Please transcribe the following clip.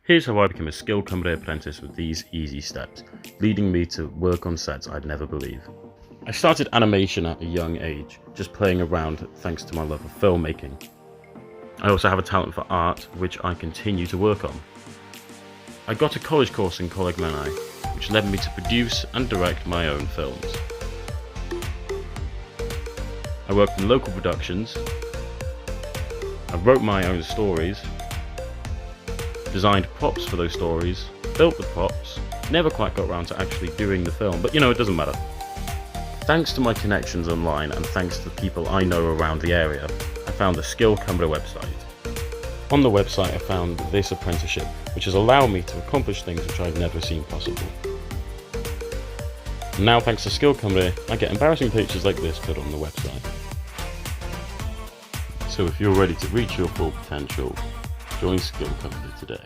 Here's how I became a skilled comedy apprentice with these easy steps, leading me to work on sets I'd never believe. I started animation at a young age, just playing around thanks to my love of filmmaking. I also have a talent for art, which I continue to work on. I got a college course in Cynan, which led me to produce and direct my own films. I worked in local productions. I wrote my own stories, designed props for those stories, built the props, never quite got around to actually doing the film, but it doesn't matter. Thanks to my connections online and thanks to the people I know around the area, I found the Skilled Comedy website. On the website I found this apprenticeship, which has allowed me to accomplish things which I've never seen possible. And now, thanks to Skilled Comedy, I get embarrassing pictures like this put on the website. So if you're ready to reach your full potential, join Skilled Comedy today.